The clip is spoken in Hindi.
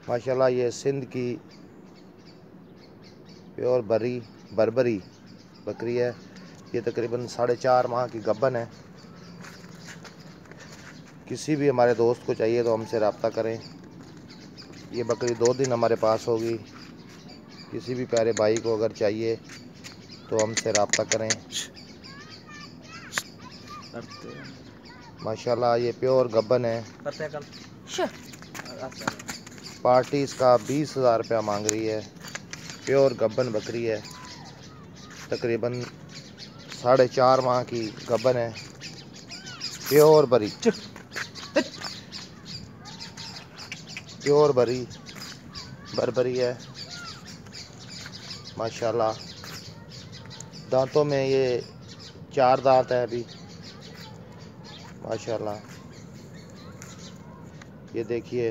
माशाल्लाह ये सिंध की प्योर बर्बरी बकरी है। ये तकरीबन 4.5 माह की गब्बन है। किसी भी हमारे दोस्त को चाहिए तो हमसे रब्ता करें। ये बकरी 2 दिन हमारे पास होगी। किसी भी प्यारे भाई को अगर चाहिए तो हमसे रब्ता करें। माशाल्लाह ये प्योर गब्बन है। पार्टी इसका 20,000 रुपया मांग रही है। प्योर गब्बन बकरी है। तकरीबन 4.5 माह की गब्बन है। प्योर बर्बरी है। माशाल्लाह दांतों में ये 4 दांत है अभी। माशाल्लाह ये देखिए